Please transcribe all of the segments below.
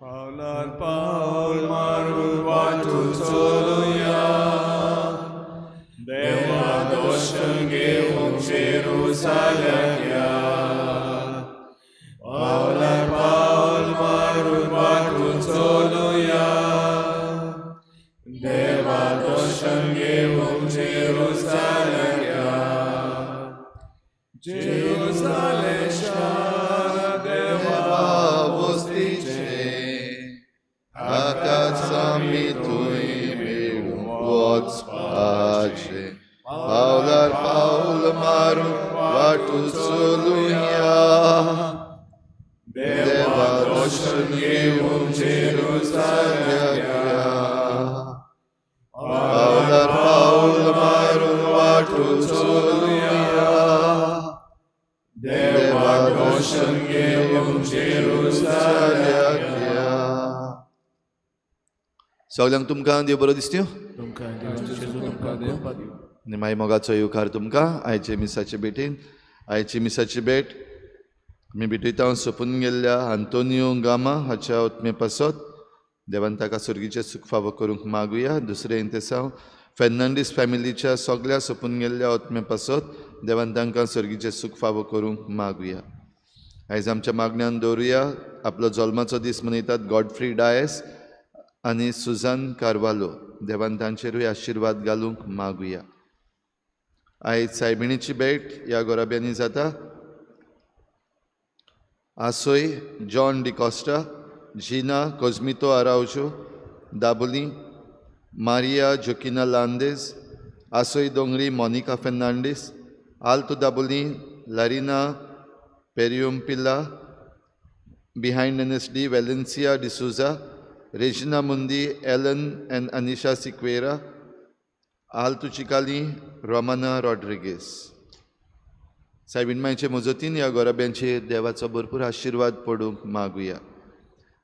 Paular Paul marul vatul soluia, Deva doshenge Jerusalem. Paular Paul marul vatul soluia, Deva doshenge Jerusalem. Jerusalem Deva vostice, Accazzami tui vots pace. Paular Paul maru vatus soluia, Deva doshengevum Jerusalem. Paular Paul maru vatus soluia, Deva doshengevum Jerusalem. सगळ्यांक तुमकां देव बरो दिसत्यो. निमाई मोगाचो येवकार तुमकां आयचे मिसाचे भेटीन. आयची मिसाची भेट आमी भेटयता सोंपून गेल्ल्या आंतोनियो गामा हाच्या ओतमे पासत देवान ताका सुर्गीचे सुख फावो करूंक मागुया. दुसरें इंतेसांव फेर्नांडीस फॅमिलीच्या सगळ्या सोंपून गेल्ल्या ओतमे पासत देवान तांकां सुर्गीचे सुख फावो करूंक मागुया. आयज आमच्या मागण्यान दवरुया आपलो जल्माचो दीस मनयतात गॉडफ्री डायस आनी सुजान कार्वालो. देवान तांचेरूय आशिर्वाद घालूंक मागुया. आयज सायबिणीची भेट ह्या गोराब्यांनी जाता. आसोय जॉन डिकॉस्टा, जिना कोझमितो आराउजो, दाबोली मारिया जोकिना लांदेज, आसोय दोंगरी मोनिका फेर्नांडीस, आल्तो दाबोली लारिना पेरियोम्पिला, behind NSD Valencia D'Souza, Regina Mundi Alan and Anisha Sequeira, Alto Chicalim Romana Rodrigues. सायबिणमायचे मजतीन ह्या गोराब्यांचे देवाचो भरपूर आशिर्वाद पडूंक मागुया.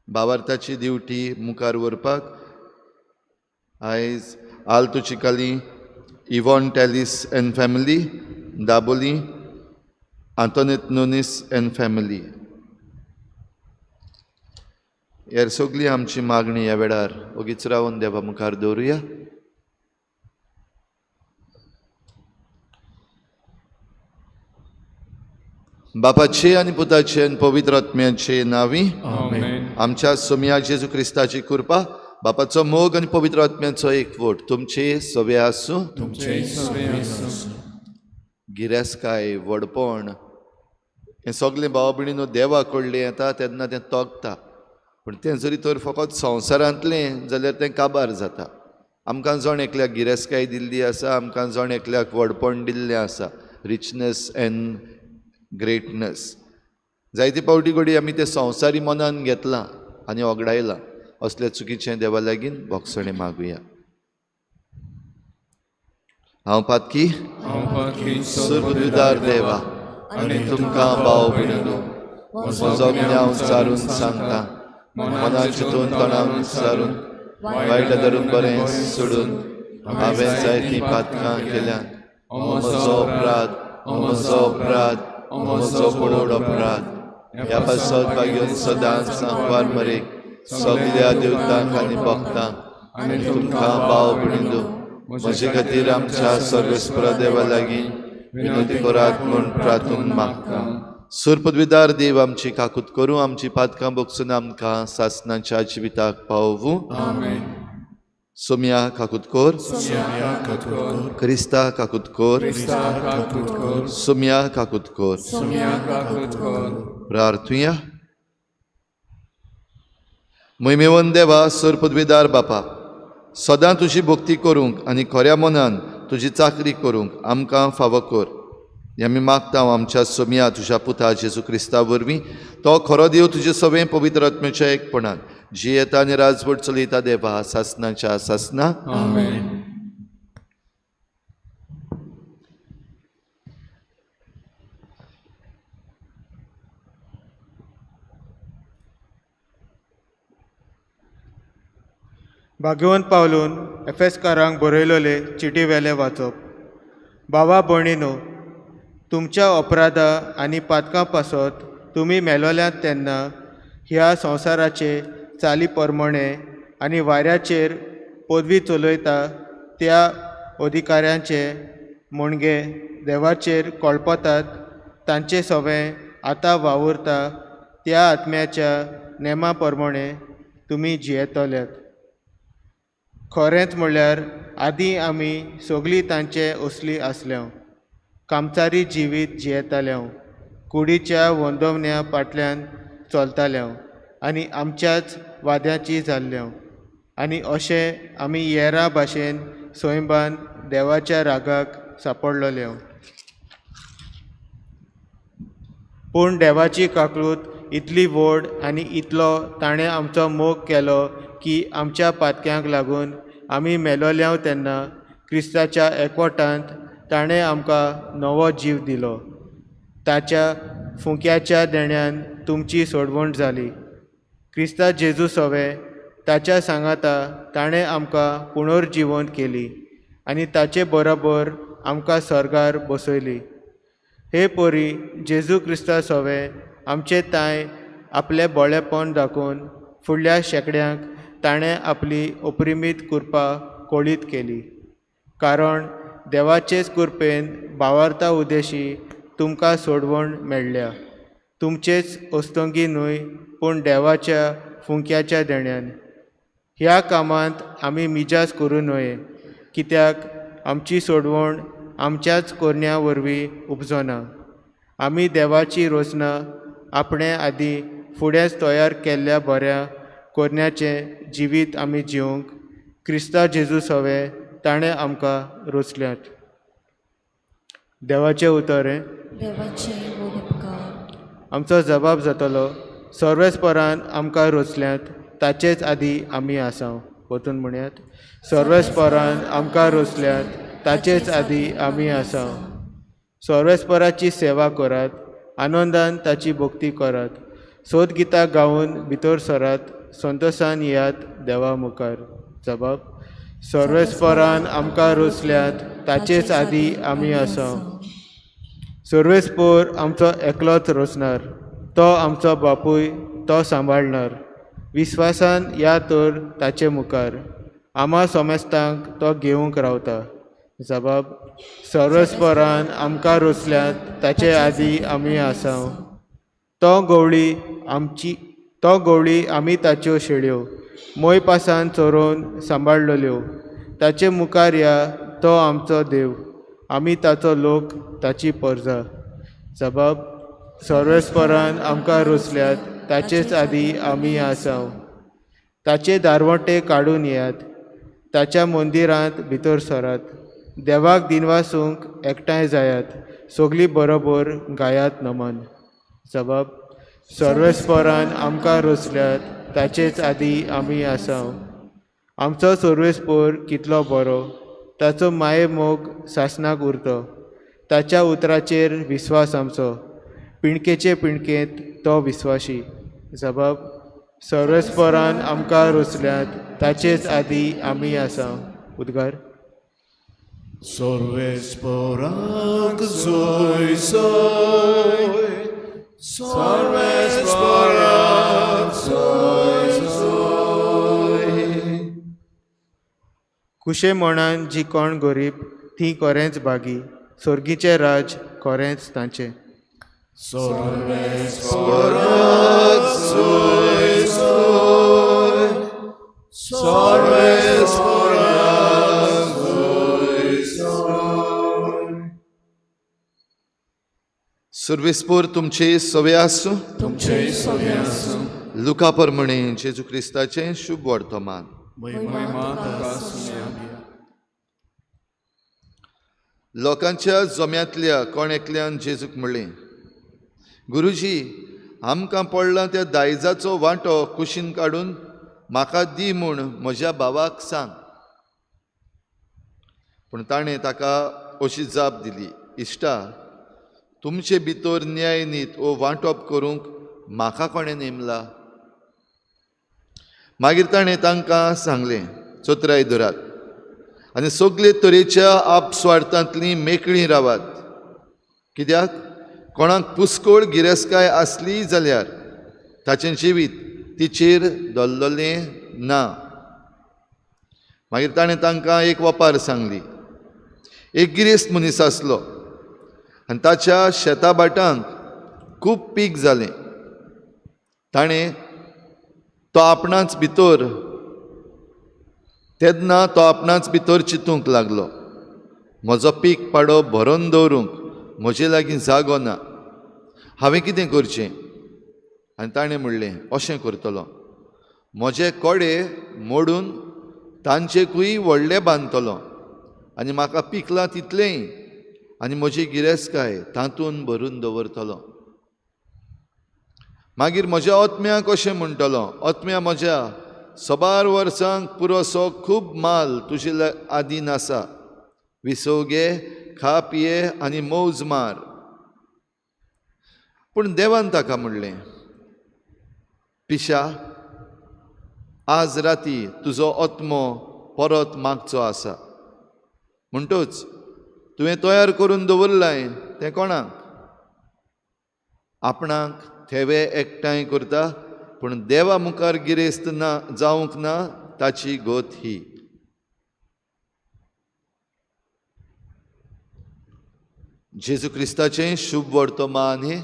भावार्थाची ड्युटी मुखार व्हरपाक आयज Alto Chicalim Yvonne Tellis and family, Dabolim Antonette Nunes and family. ह्या सगळी आमची मागणी ह्या वेळार ओगीच रावन देवा मुखार दवरुया. बापाचे आनी पुताचे आनी पवित्र आत्म्याचे नांवी आमच्या सोम्या जेजू क्रिस्ताची कृपा, बापाचो मोग आनी पवित्र आत्म्याचो एकवट तुमचे सवे आसूं. गिरेस्काय व्हडपण हें सगळें भाव भयणीनो देवा कडलें येता तेन्ना तें तोगता. पूण तें जरी तर फकत संवसारांतलें जाल्यार तें काबार जाता. आमकां जण एकल्याक गिरेस्काय दिल्ली आसा, आमकां जण एकल्याक व्हडपण दिल्लें आसा, रिचनेस एंड ग्रेटनेस. जायते पावटी घडी आमी तें संवसारी मनान घेतलां आनी ओगडायलां. असलें चुकीचें देवा लागीं भोगसणें मागुया. हांव पातकी सुर्गुदार देवा आनी तुमकां भाव भयणीनो म्हजो ज्ञाव चारून सांगता. मनान चिंतून तोंडान विचारून वायट धरून बरें सोडून हांवें जायतीं पातकां केल्यात. म्हजो अपराध म्हजो पडोड अपराध. ह्या पासत भाग्योन सदांच सांकवार मरेक सगळ्या देवतांक आनी भक्तांक आनी तुमकां भाव भयणीनो म्हजे खातीर आमच्या सर्वेस्परा देवा लागीं विनोदी करात म्हूण प्रार्थून मागता. सुरपदवीदार देव आमची काकूत करूं, आमची पातकां भोगसून आमकां सासणाच्या जिविताक पावूं. सोम्या काकूत कोर, क्रिस्ता काकूत कोर, सोम्या काकूत कोर. प्रार्थुया. मोहिमेवन देवा सुरपदवीदार बापा, सदां तुजी भक्ती करूंक आनी खऱ्या मनान तुजी चाकरी करूंक आमकां फावो कर. आमी मागता आमच्या सोम्या तुज्या पुता जेजू क्रिस्ता वरवीं तो खरो देव तुजे सवें पवित्र आत्म्याच्या एकपणान जी येता आनी राजवट चलयता देवा सासणाच्या सासना. भाग्यवंत पावलून एफेसकारांक बरयलोले चिटी वेले वाचप. भावा भयणीनो, तुमच्या अपराधा आनी पातकां पासत तुमी मेलोल्यात तेन्ना ह्या संवसाराचे चाली प्रमाणे आनी वाऱ्याचेर पदवी चलयता त्या अधिकाऱ्यांचे मुणगे देवाचेर कळपतात तांचे सवें आतां वावुरता त्या आत्म्याच्या नेमा प्रमाणे तुमी जियेतल्यात. खरेंच म्हणल्यार आदीं आमी सगळीं तांचे असलीं आसल्यो, कामचारी जिवीत जियेताल्यो, कुडीच्या वंदवण्या फाटल्यान चलताल्यो आनी आमच्याच वाद्याची जाल्ल्यो, आनी अशें आमी येरा भाशेन स्वयंबान देवाच्या रागाक सांपडलेल्यो. पूण देवाची काकूट इतली व्हड आनी इतलो ताणें आमचो मोग केलो की आमच्या पातक्यांक लागून आमी मेलोल्यो तेन्ना क्रिस्ताच्या एकवटांत ताणें आमकां नवो जीव दिलो. ताच्या फुंक्याच्या देण्यान तुमची सोडवण जाली. क्रिस्ता जेजू सवे ताच्या सांगाता ताणें आमकां पुनर्जिवंत केली आनी ताचे बरोबर आमकां स्वर्गार बसयली. हे पोरी जेजू क्रिस्ता सवे आमचे ताय आपले बोळेपण दाखोवन फुडल्या शेंकड्यांक ताणें आपली अप्रिमीत कृपा कोळीत केली. कारण देवाचेच कृपेन भावार्था उदेशी तुमकां सोडवण मेळ्ळ्या. तुमचेच अस्तंगी न्हय पूण देवाच्या फुंक्याच्या देण्यान. ह्या कामांत आमी मिजाज करूं नये, कित्याक आमची सोडवण आमच्याच कोरण्या वरवीं उपजना. आमी देवाची रोचना आपणे आदीं फुडेंच तयार केल्ल्या बऱ्या कोरण्याचें जिवीत आमी जिवंक क्रिस्ता जेजू सवे ताणें आमकां रोचल्यात. देवाचें उतर देवाचे खूब उपकार. आमचो जबाब जातलो, सर्वेस्परान आमकां रोचल्यात ताचेच आदी आमी आसां. वतून म्हणयात, सर्वेस्परान आमकां रोचल्यात ताचेच आदी आमी आसां. सर्वेस्पराची सेवा करात, आनंदान ताची भक्ती करात, सोद गितां गावन भितर सरात, संतोशान येयात देवा मुखार. जबाब, सर्वेस्परान आमकां रोचल्यात ताचेच आदी आमी आसां. सर्वेस्पर आमचो एकलोच रोचणार, तो आमचो बापूय तो सांबाळणार. विस्वासान या तर ताचे मुखार, आमा सोमेस्तांक तो घेवंक रावता. जबाब, सर्वेस्परान आमकां रोचल्यात ताचे आदी आमी आसां. तो गवळी आमी ताच्यो शेळयो मोय पासान चोरोवन सांबाळलेल्यो. ताचे मुखार या तो आमचो देव, आमी ताचो लोक, ताची परजा. जबाब, सर्वेस्परान आमकां रोचल्यात ताचेच आदी आमी आसां. ताचे दारवटे काडून येयात, ताच्या मंदिरांत भितर सरात, देवाक दिनवासूंक एकठांय जायात, सगळीं बरोबर गायात नमन. जबाब, सर्वेस्परान आमकां रोचल्यात ताचेच आदी आमी आसां. आमचो सर्वेस्पर कितलो बरो, ताचो माये मोग सासणाक उरतो. ताच्या उतराचेर विस्वास आमचो, पिणकेचे पिणकेंत तो विस्वाशी. जबाब, सर्वेस्परान आमकां रोचल्यात ताचेच आदी आमी आसां. उद्गार. सर्वेस्परांक सोय सोय, सर्वेस्परांक सोय सोय. कुशे मनान जी कोण गरीब ती खरेंच बागी, स्वर्गीचें राज खरेंच तांचें. सर्वेस्परांक सोय सोय, सर्वेस्परांक सोय सोय. सर्वेस्पर तुमचे सवे आसूं. तुमचे सवे आसूं. लुका प्रमाणे जेजू क्रिस्ताचें शुभ वर्तमान. महिमा ताका आसूं. लोकांच्या जम्यांतल्या कोण एकल्यान जेजूक म्हणलें, गुरुजी, आमकां पडला त्या दायजाचो वांटो कुशीन काडून म्हाका दी म्हूण म्हज्या भावाक सांग. पूण ताणें ताका अशी जाप दिली, इश्टा, तुमचे भितर न्याय नीत वो वांटप करूंक म्हाका कोणें नेमला. मागीर ताणें तांकां सांगलें, चोत्राय धरात आनी सगळे तरेच्या आपस्वार्थांतलीं मेकळीं रावात. कित्याक कोणाक पुस्कोळ गिरेस्काय आसली जाल्यार ताचें जिवीत तिचेर दल्ललें ना. मागीर ताणें तांकां एक वपार सांगली. एक गिरेस्त मनीस आसलो आनी ताच्या शेता भाटांक खूब पीक जालें. ताणें तो आपणाच भितर तेन्ना तो आपणाच भितर चिंतूंक लागलो, म्हजो पीक पाडो भरोवन दवरूंक म्हजे लागीं जागो ना, हांवें कितें करचें? आनी ताणें म्हणलें, अशें करतलो, म्हजे कोडे मोडून तांचेकूय व्हडले बांदतलो आनी म्हाका पिकलां तितलेंय आनी म्हजी गिरेस्तकाय तातूंत भरून दवरतलो. मागीर म्हज्या ओतम्याक अशें म्हणटलो, ओतम्या म्हज्या, सोबार वर्सांक पुरोसो खूब माल तुजे आदीन आसा, विसव घे, खा पिये आनी मौज मार. पूण देवान ताका म्हणलें, पिशा, आज राती तुजो ओतमो परत मागचो आसा. म्हणटूच तुवें तयार करून दवरलाय तें कोणाक? आपणाक थेवे एकठांय करता, पूण देवा मुखार गिरेस्त ना जावंक ना ताची गोत ही. जेजू क्रिस्ताचें शुभ वर्तमान हे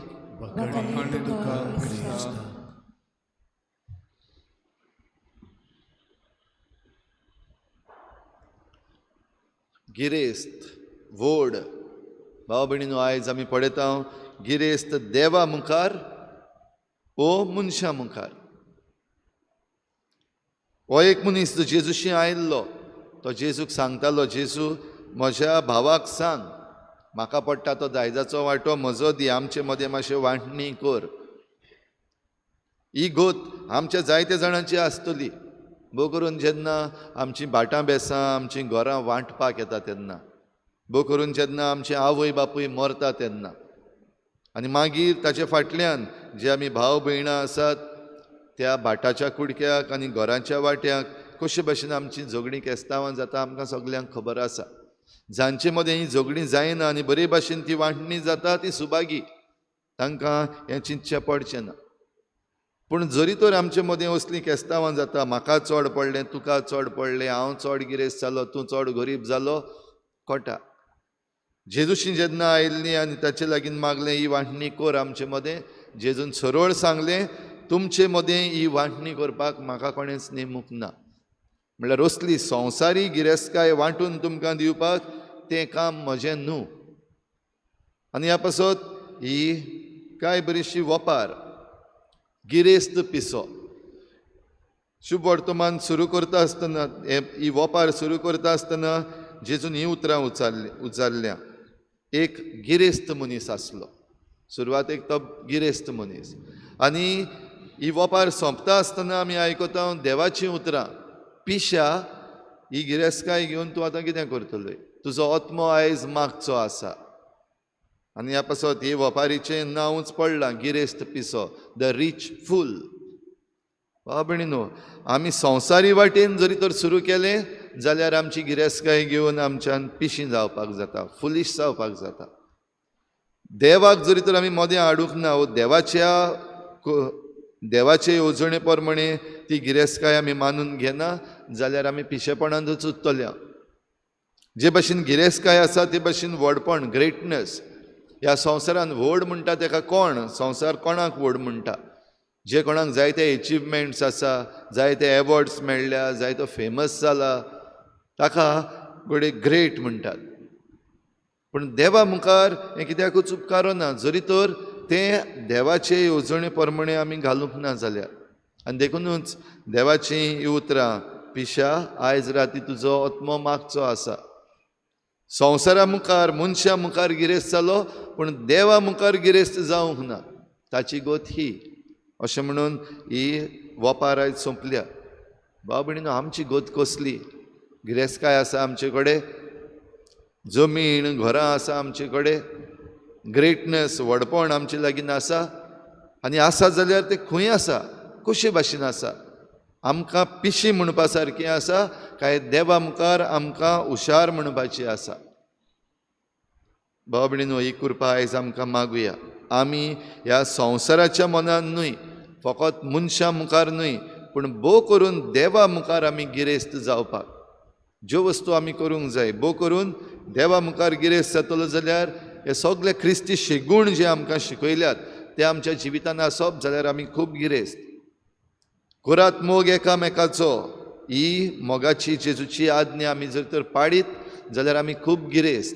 गिरेस्त व्हड. भाव भयणीनो, आयज आमी पळयता गिरेस्त देवा मुखार ओ मनशा मुखार. हो एक मनीस जो जेजूशी आयिल्लो, तो जेजूक सांगतालो, जेजू म्हज्या भावाक सांग, म्हाका पडटा तो दायजाचो वांटो म्हजो दी, आमचे मदें मातशें वांटणी कर. ही गोत आमच्या जायत्या जाणांची आसतली, भोव करून जेन्ना आमचीं भाटां बेसां आमचीं घरां वांटपाक येता तेन्ना, भोव करून जेन्ना आमचे आवय बापूय मरता तेन्ना, आनी मागीर ताचे फाटल्यान जे आमी भाव भयणां आसात त्या भाटाच्या कुडक्याक आनी घराच्या वाट्याक कशे भशेन आमची झगडीं केस्तांवां जाता आमकां सगल्यांक खबर आसा. जांचे मदें ही झगडीं जायना आनी बरे भाशेन ती वांटणी जाता ती सुभागी, तांकां हें चिंतचें पडचें ना. पूण जरी तर आमचे मदें असलीं केस्तांवां जाता, म्हाका चड पडलें, तुका चड पडलें, हांव चड गिरेस्त जालो, तूं चड गरीब जालो, कोटा. जेजूशी जेन्ना आयिल्लीं आनी ताचे लागीं मागलें, ही वांटणी कर आमचे मदें, जेजून सरळ सांगलें, तुमचे मदें ही वांटणी करपाक म्हाका कोणेंच नेमूंक ना. म्हणल्यार असली संवसारी गिरेस्तकाय वांटून तुमकां दिवपाक तें काम म्हजें न्हू. आनी ह्या पासत ही कांय बरीशी वपार गिरेस्त पिसो. शुभ वर्तमान सुरू करता आसतना, ही वपार सुरू करता आसतना जेजून ही उतरां उच्चारल्या. एक गिरेस्त मनीस आसलो, सुरवातेक तो गिरेस्त मनीस. आनी ही वपार सोंपता आसतना आमी आयकता देवाचीं उतरां, पिशा, ही गिरेस्तकाय घेवन तूं आतां कितें करतलो? तुजो ओतमो आयज मागचो आसा. आनी ह्या पासत ही वपारीचें नांवच पडलां, गिरेस्त पिसो, द रीच फूल. भाव भयणीनो, आमी संवसारी वाटेन जरी तर सुरू केलें जाल्यार आमची गिरेस्तकाय घेवन आमच्यान पिशीं जावपाक जाता, फुलीश जावपाक जाता. देवाक जरी तर आमी मदें हाडूंक ना, वो देवाचे येवजणे प्रमाणे ती गिरेस्तकाय आमी मानून घेना जाल्यार आमी पिशेपणांतूच उरतल्या. जे भाशेन गिरेस्तकाय आसा ते भाशेन व्हडपण, ग्रेटनेस, ह्या संवसारान व्हड म्हणटा तेका कोण? संवसार कोणाक व्हड म्हणटा? जे कोणाक जायते एचिवमेंट्स आसा, जायते एवॉर्ड्स मेळ्ळ्या, जायतो फेमस जाला, ताका घोडे ग्रेट म्हणटात. पूण देवा मुखार हें कित्याकूच उपकारो ना, जरी तर तें देवाचे येवजणे प्रमाणे आमी घालूंक ना जाल्यार. आनी देखूनच देवाची ही उतरां, पिशा, आयज राती तुजो ओतमो मागचो आसा. संवसारा मुखार, मनशा मुखार गिरेस्त जालो, पूण देवा मुखार गिरेस्त जावंक ना, ताची गोत ही. अशें म्हणून ही वपार आयज सोंपल्या. भाव भयणीनो, आमची गोत कसली? गिरेस्तकाय आसा आमचे कडेन, जमीन घरां आसा आमचे कडेन, ग्रेटनेस, व्हडपण आमचे लागीं आसा. आनी आसा जाल्यार तें खंय आसा, कशे भाशेन आसा? आमकां पिशी म्हणपा सारकी आसा काय देवा मुखार आमकां हुशार म्हणपाची आसा? भाव भयणीनो, ही कृपा आयज आमकां मागुया. आमी ह्या संवसाराच्या मनान न्हय, फकत मनशां मुखार न्हय पूण भोव करून देवा मुखार आमी गिरेस्त जावपाक ज्यो वस्तू आमी करूंक जाय भोव करून देवा मुखार गिरेस्त जातलो जाल्यार हे सगळे ख्रिस्ती शेगूण जे आमकां शिकयल्यात ते आमच्या जिवितान आसप जाल्यार आमी खूब गिरेस्त करात मोग एकामेकाचो ही मोगाची जेजूची आज्ञा आमी जर तर पाळीत जाल्यार आमी खूब गिरेस्त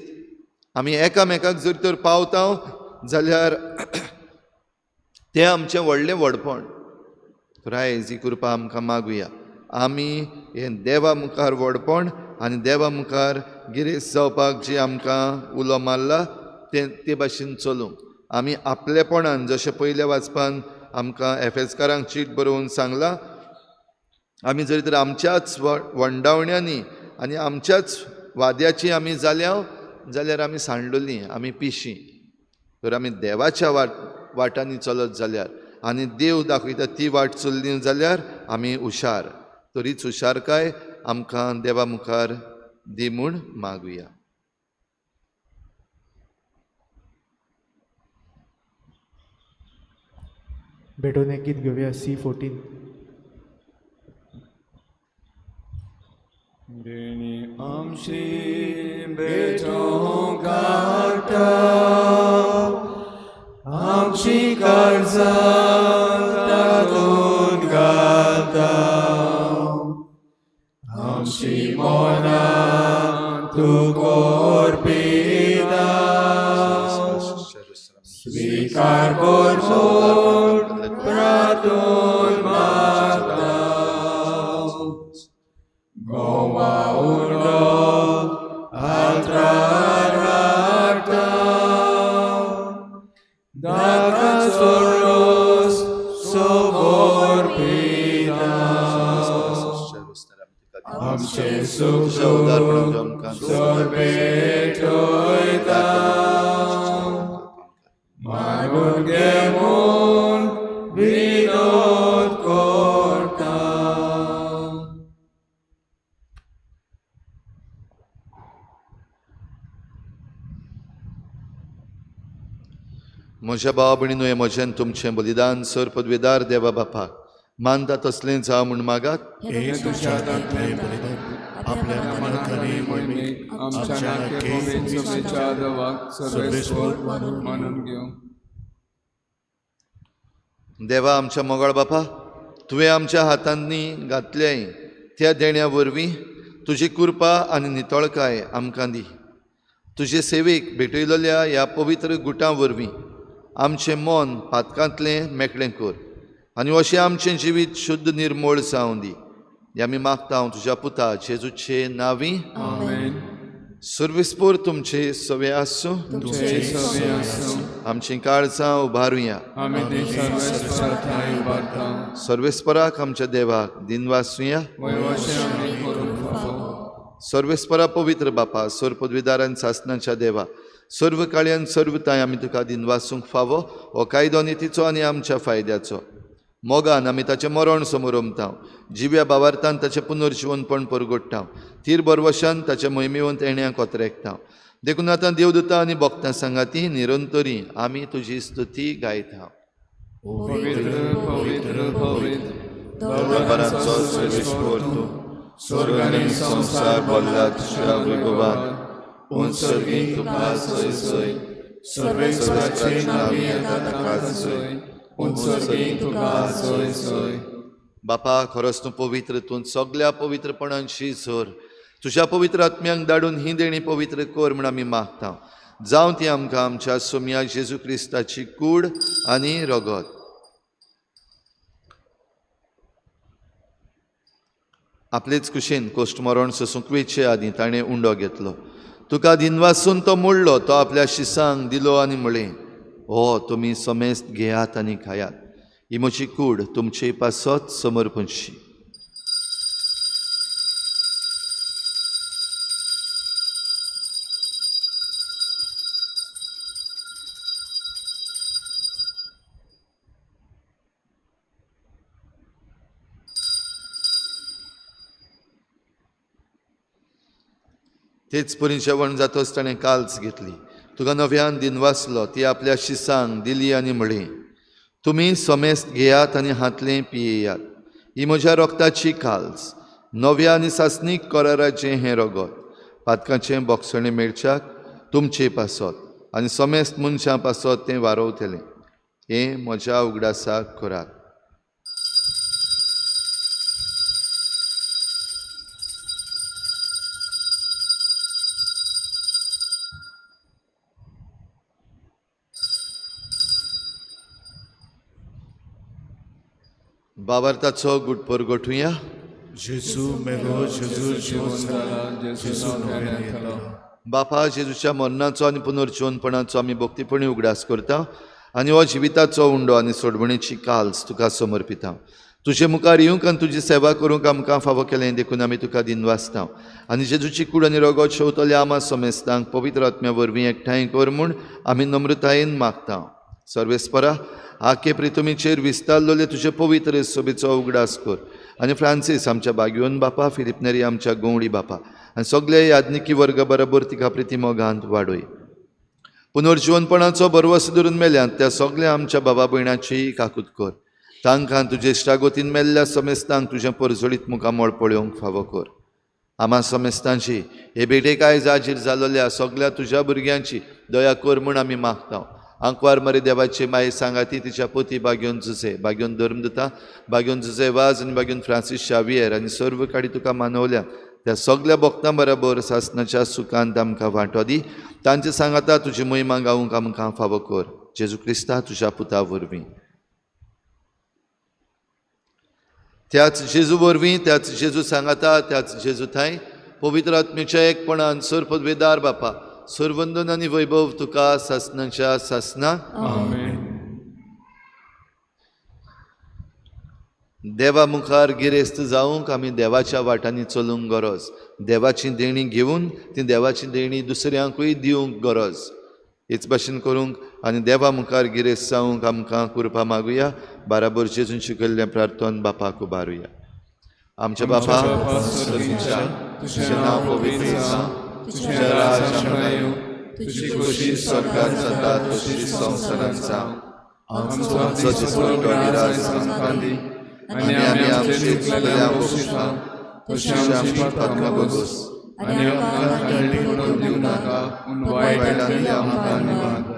आमी एकामेकाक जर तर पावता जाल्यार तें आमचें व्हडलें व्हडपण आयज ही कृपा आमकां मागुया आमी हें देवा मुखार व्हडपण आनी देवा मुखार गिरेस्त जावपाक जी आमकां उलो मारला ते भाशेन चलूंक आमी आपलेपणान जशें पयल्या वाचपान आमकां एफेसकारांक चीट बरोवन सांगलां आमी जर तर आमच्याच वंडावण्यांनी आनी आमच्याच वाद्याची आमी जाल्या जाल्यार आमी सांडलोलीं आमी पिशीं तर आमी देवाच्या वाटांनी चलत जाल्यार आनी देव दाखयता ती वाट चल्ली जाल्यार आमी हुशार तरीच हुशारकाय आमकां देवा मुखार दी म्हूण मागुया भेटोवन एक गीत घेवया C14 देणी आमची भेटोवंक हाडटा आमची काळजां तातूंत घालता आमची मनां तूं कोरपिता स्वीकार कर म्हूण प्रार्थून मागता गोवा उंडो आल्तार हाडटा दाकाचो रोस सोबोर पिता आमचे सुख सोर भेटोयता मागून घे म्हूण विनोद करता म्हज्या भावा भयणीनो हें म्हजें तुमचें बलिदान सर पदवेदार देवा बापाक मानता तसलें जावं म्हूण मागात हे तुझ्या दांतलें बलिदान आपल्या मनाखाली मोहिमेक आमच्या नाक्याकोबेन समेच्या देवाक सर्वेस्वर मानून घेवं देवा आमच्या मोगाळ बापा तुवें आमच्या हातांनी घातल्याय त्या देण्या वरवीं तुजी कृपा आनी नितळकाय आमकां दी तुजे सेवेक भेटयलेल्या ह्या पवित्र गुटां वरवीं आमचें मन पातकांतलें मेकळें कर आनी अशें आमचें जिवीत शुद्ध निर्मळ जावं दी हें आमी मागता तुज्या पुता जेजूचे नांवी आमेन सर्वेस्पर तुमचे सवे आसूं तुमचे सवे आसूं आमचीं काळजां उबारुया आमी ती सर्वेस्परांत उबारता सर्वेस्पराक आमच्या देवाक दिनवासुया वयवशें आमी करूंक फावो सर्वेस्परा पवित्र बापा सर पदवीदारान सासणाच्या देवा सर्व काळ्यान सर्वताय आमी तुका दिनवासूंक फावो हो कायदो नितीचो आनी आमच्या फायद्याचो मोगान आमी ताचें मरण समोर उमतां जिव्या भावार्थान ताचें पुनर्जीवनपण परगट्टां तीर बरवशान ताच्या मोहिमेवंत येण्याक कोत्रेकता देखून आतां देवदूतां आनी भक्तां सांगाती निरंतरी आमी तुजी स्तुती गायता पवित्र पवित्र पवित्र दरबाराचो सर्वेस्पर तूं स्वर्ग आनी संसार भरला तुज्या वैभवान उंचरगी तुका सय सय सर्वेस्पराचे नांवी येता ताका सय उंचरगी तुका सय सय बापा खरोच तूं पवित्र तूं सगळ्या पवित्रपणांची झर तुज्या पवित्र आत्म्यांक धाडून ही देणी पवित्र कर म्हूण आमी मागता जावं ती आमकां आमच्या सोम्या जेजू क्रिस्ताची कूड आनी रगत आपलेच कुशीन कोश्टमरण सुसुकवेचे आदी ताणें उंडो घेतलो तुका दिनवासून तो मोडलो तो आपल्या शिसांक दिलो आनी म्हळें हो तुमी समेस्त घेयात आनी खायात ही म्हजी कूड तुमचे पासत समर्पणशी तेच परी जेवण जातच ताणें काल्स घेतली तुका नव्यान दिनवासलो ती आपल्या शिसांक दिली आनी म्हळें तुम्ही समेस्त घेयात आनी हातलें पियेयात. ही म्हज्या रोगताची काल्स, नव्या आनी सासणीक कराराचें हें रगत, पातकाचें बोगसणें मेळच्याक तुमचे पासत आनी समेस्त मनशां पासत तें वारोवतलें. हें म्हज्या उगडासाक करात. बाबार्ताचो गुटपर गोठुया. जेजू मेलो, जेजू जिवंत जाला, जेजू नव्यान येतलो. बापा, जेजूच्या मरणाचो आनी पुनर्जीवनपणाचो आमी भक्तीपणी उगडास करता आनी हो जिविताचो उंडो आनी सोडवणेची काल्स तुका समर्पिता. तुजे मुखार येवंक आनी तुजी सेवा करूंक आमकां फावो केलें देखून आमी तुका दिनवासता. आनी जेजूची कूड आनी रगत शेवतल्या आमा समेस्तांक पवित्र आत्म्या वरवीं एकठांय कर म्हूण आमी नम्रतायेन मागता. सर्वेस्परा, आखे प्रितुमीचेर विस्तारलोले तुजे पवित्र सोबेचो उगडास कर आनी फ्रांसीस आमच्या बागयोन बापा, फिलिप नेरी आमच्या गोवडी बापा आनी सगळे याज्ञिकी वर्ग बरोबर तिका प्रितीमोगांत वाडय. पुनर्जीवनपणाचो बरवस धरून मेल्यांत त्या सगळ्या आमच्या बाबा भयणाची काकूत कर. तांकां तुजे इश्टागोतीन मेल्ल्या समेस्तांक तुजें परजळीत मुखामोळ पळोवंक फावो कर. आमा समेस्तांची हे भेटेक आयज हाजीर जालोल्या सगळ्या तुज्या भुरग्यांची दया कर म्हूण आमी मागता. आंकवार मरे देवाचे माये सांगाती तिच्या पोती बागयोन जुजे, बागयोन धर्मदता, बागयोन जुजे वाज आनी बागयोन फ्रांसीस शावियर आनी सर्व काडी तुका मानवल्या त्या सगळ्या भक्तां बरोबर सासणाच्या सुखांत आमकां वांटो दी. तांचे सांगाता तुजी महिमा गावूंक आमकां फावो कर. जेजू क्रिस्ता तुज्या पुता वरवीं. त्याच जेजू वरवीं, त्याच जेजू सांगाता, त्याच जेजू थंय पवित्र आत्मेच्या एकपणान सर पदवेदार बापा, सर्वंदन आनी वैभव तुका सासणाच्या सासना. आमेन. देवा मुखार गिरेस्त जावंक आमी देवाच्या वाटांनी चलूंक गरज. देवाची देणी घेवन ती देवाची देणी दुसऱ्यांकूय दिवंक गरज. हेच भाशेन करूंक आनी देवा मुखार गिरेस्त जावंक आमकां कृपा मागुया. बाराबर जेजून शिकयल्लें प्रार्थन बापाक उबारुया. आमच्या बापा, तुझें नांव पवित्र जावं, तुझें राज येवं, तुजी खोशी स्वर्गांत जाता तशी संवसारांत जावं. आमचो दिसवटो निराश आमकां दी आनी आमी आमचे चुकलेल्यांक बक्षिता तशी आमची पातकां बगोस आनी आमकां खंडणी पडूंक दिवं नाका पूण वायटांतली आमकां निवार.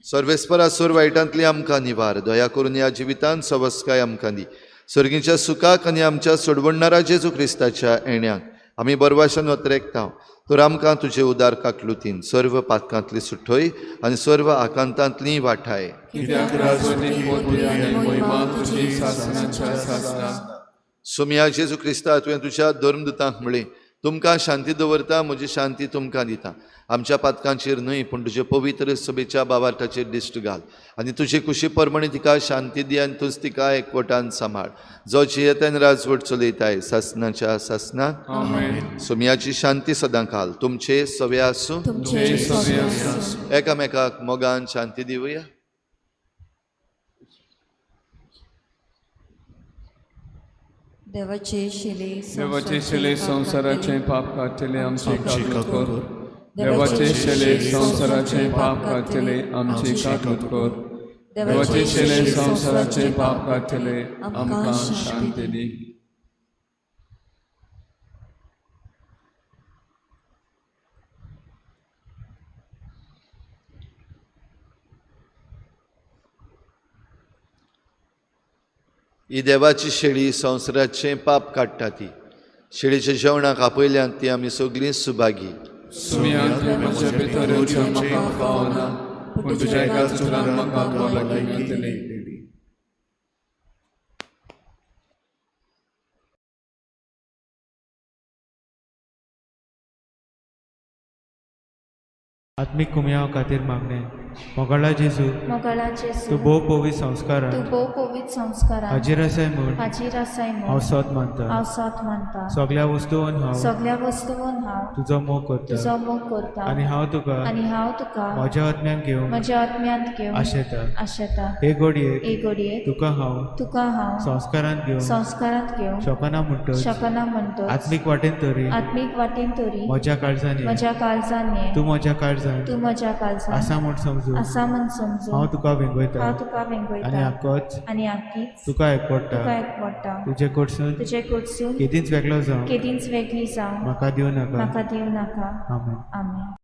सर्वेस्परा सोर वायटांतली आमकां निवार. दया करून ह्या जिवितांत सवस्काय आमकां दी. सर्गीच्या सुखाक आनी आमच्या सोडवणणारा जेजू क्रिस्ताच्या येण्याक आमी बरवाशान वतरेकता. तर आमकां तुजे उदार काकलुतीन सर्व पातकांतली सुटोय आनी सर्व आकांतांतली वाठाय. कित्याक राजवटी पोती आनी महिमा तुजी सासणाच्या सासना. सोम्या जेजू क्रिस्ता, तुवें तुज्या धर्मदूतांक म्हळें, तुमकां शांती दवरता, म्हजी शांती तुमकां दिता. आमच्या पातकांचेर न्हय पूण तुजे पवित्र सभेच्या बाबार्ताचेर दिश्ट घाल आनी तुजे कुशी परमणे तिका शांती दी आनी तूंच तिका एकवटान सांबाळ. जो जियेतान राजवट चलयताय सासणाच्या सासना. आमेन. सोम्याची शांती सदां घाल. तुमचे सवे आसूं. तुमचे सवे आसूं. एकामेकाक मोगान शांती दिवया. देवाचे शेले संवसाराचे पाप काडटले आमचे काकूत कर. देवाचे शेले संवसाराचे पाप काडटले आमचे काकूत कर. देवाचे शेले संवसाराचे पाप काडटले आमकां शांती दी. ही देवाची शेळी संवसाराचें पाप काडटा ती. शेळीच्या जेवणाक आपयल्यांत ती आमी सगळीं सुभागी. सुमयान म्हज्या भितर येवचें म्हाका फावना पूण तुज्या एका चुरान म्हाका तो लागीं येतली. आत्मीक कुमयाव खातीर मागणें. मोगाळा जेजू, मोगाळा जेजू, तूं भोव पवित्र तूं संस्कारान भोव पवित्र संस्कारान हाजीर आसाय म्हूण हाजीर आसाय हांव म्हूण सत मानता. हांव साथ मानता. सगळ्या वस्तूंवन हांव सगळ्या वस्तूंवन हांव तुजो मोग करता तुजो मोग करता आनी हांव तुका आनी हांव तुका म्हज्या आत्म्यान घेवंक म्हज्या आत्म्यांत घेवन आशेता. आशेता. हे घडयेक एक घडयेक तुका हांव हांव संस्कारान घेवन संस्कारांत घेवन शकना म्हणटच शकना म्हणटच आत्मीक वाटेन तरी आत्मीक वाटेन तरी म्हज्या काळजांनी म्हज्या काळजान ये. तूं म्हज्या काळजान तूं म्हज्या काळजान आसा म्हूण समजून समजूं आसा म्हूण समजून हांव तुका वेंगयता हांव तुका आनी वेंगयता आकोच आनी आखीच तुका एकपडटा तुका एकवटा तुजे कडसून तुजे कडसून केदींच वेगळो जावं केदींच वेगळी जावं म्हाका दिवं नाका म्हाका दिवं नाका आमेन. आमेन.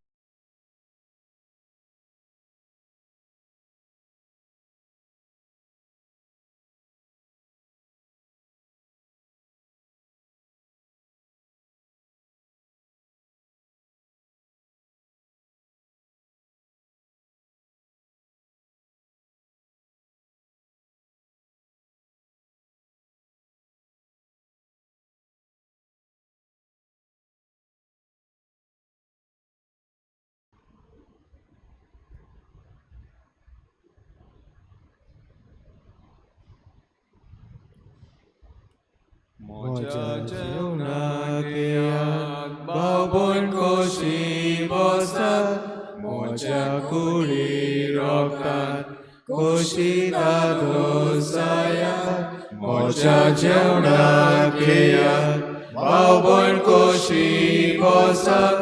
म्हज्या जेवणाक येयात, भाव भयण कशी बसतात, म्हज्या कुडी रोखतात, कशी दादोस जायात. म्हज्या जेवणाक येयात, भाव भयण कशी बसतात,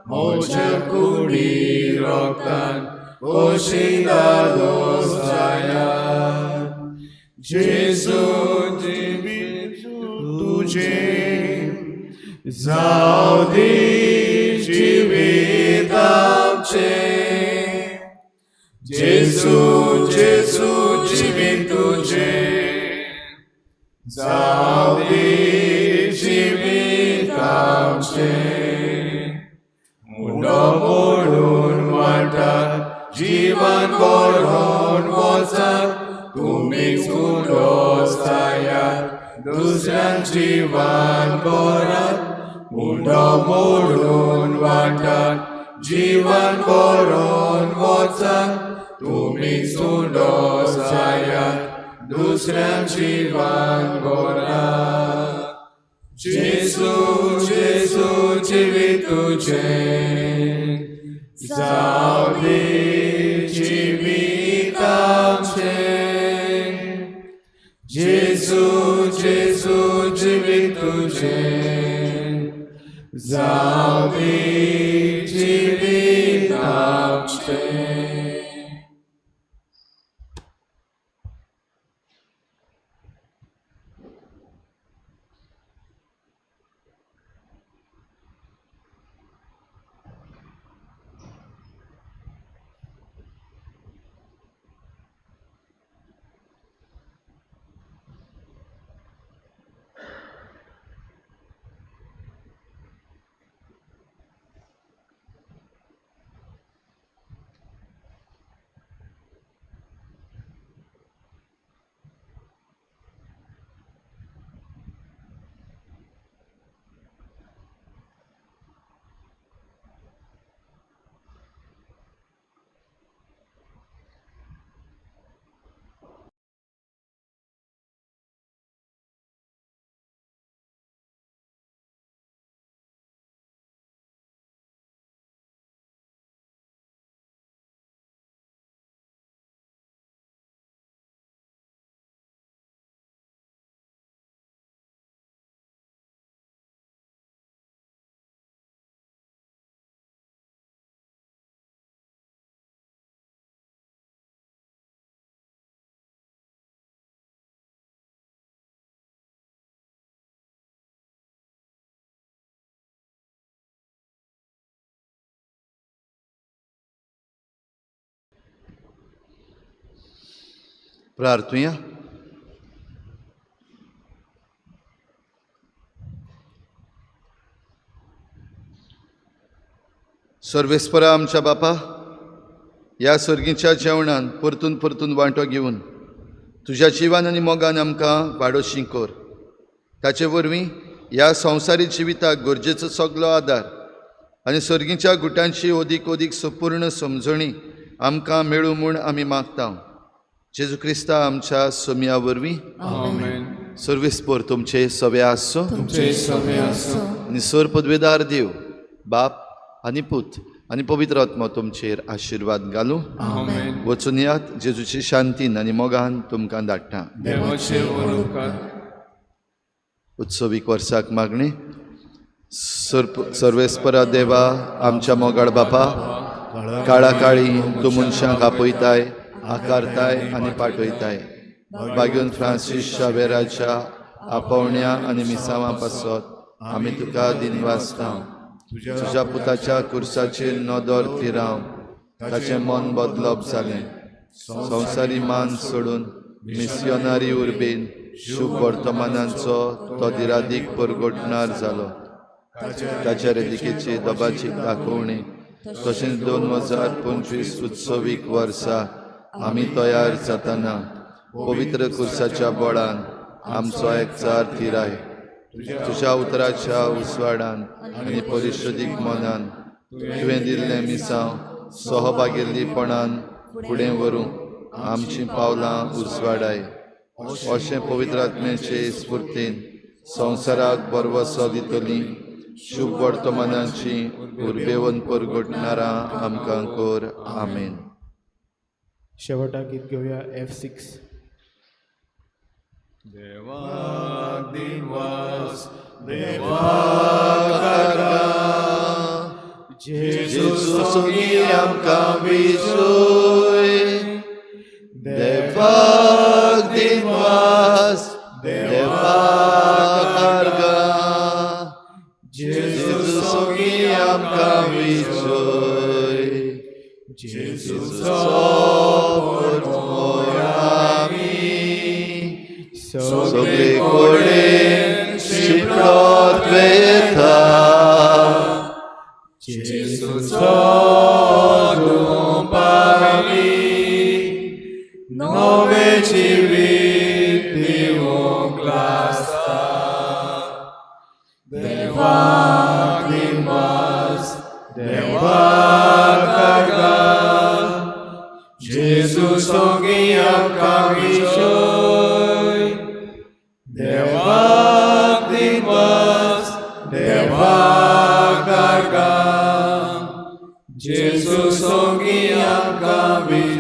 म्हज्या कुडी रोखतात, कशी दादोस जायात. जेजू तुझे जाऊ दे जिवीत आमचे. जेजू जेजू जिवीत तुझे जाऊ दे जिवीत आमचे. मुंडो मोडून वाटात, जीवन भरून वचात, तुमीच उलोस जायात, दुसऱ्यां जीवन भरात. मुंडो मोडून वाटात, जीवन भरून वचात, तुमीच उलोस जायात, दुसऱ्यां जीवन भरात. जेजू जेजू जिवीत तुझे जाऊ दे जिवीत आमचे. जेजू जेजू जिवीत तुझे जाऊ दे जिवीत आमचे. प्रार्थुया. सर्वेस्परा आमच्या बापा, ह्या सर्गीच्या जेवणान परतून परतून वांटो घेवन तुज्या जिवान आनी मोगान आमकां वाडोशी कर. ताचे वरवीं ह्या संवसारी जिविताक गरजेचो सगलो आदार आनी सर्गीच्या गुटांची ओदीक ओदीक संपूर्ण समजणी आमकां मेळूं म्हूण आमी मागता. जेजू क्रिस्ता आमच्या सोम्या वरवीं आमेन. सर्वेस्पर तुमचे सवे आसो. तुमचे सवे आसो. आनी सर पदवेदार देव बाप आनी पूत आनी पवित्र आत्मा तुमचेर आशिर्वाद घालूं. आमेन. वचून यात जेजूची शांतीन आनी मोगान तुमकां धाडटा. देवाचे वरवकार. उत्सवीक वर्साक मागणी. सर्वेस्परा देवा आमच्या मोगाळ बापा, काळाकाळी तूं मनशांक आपयताय, आकारताय आनी पाठयताय. भाग्यून फ्रांसीस शावेराच्या आपोवण्या आनी मिसावां पासत आमी तुका दिनवासता. तुज्या पुताच्या कुर्साचेर नदर तिराव, ताचें मन बदलप जालें. संवसारी मान सोडून मिसियोनारी उर्बेन शुभ वर्तमानांचो तो दिरादीक परगोटणार जालो. ताच्या रेदिकेची दबाची दाखोवणी तशेंच 2025 उत्सवीक वर्सा आमी तयार जातना पवित्र कुर्साच्या बोळान आमचो एकचार थिराय. तुज्या उतराच्या उसवाडान आनी परिशोदीक मनान तुवें दिल्लें मिसांव सहभागिल्लीपणान फुडें व्हरूंक आमचीं पावलां उजवाडाय. अशें पवित्र आत्म्याचे स्फूर्तीन संवसाराक बरवसो दितली शुभ वर्तमानांची उर्बेवन परगोटणारां आमकां कर. आमेन. शेवटाक गीत घेवया F6. देवाक दिनवास जेजू सोगी आमकां विजोय. देवाक दिनवास देवाक आर्गा. जेजू सोगी आमकां विजोय. जेजूचो परमोय आमी सगळे कडेन शिपडत वेता. जेजूचो धूप आमी नवें जिवीत दिवंक लासता. देवाक दिनवास देवाक आर्गा. जेजू सोगी आमकां विजोय. देवाक दिनवास देवाक आर्गा. जेजू सोगी आमकां विजोय.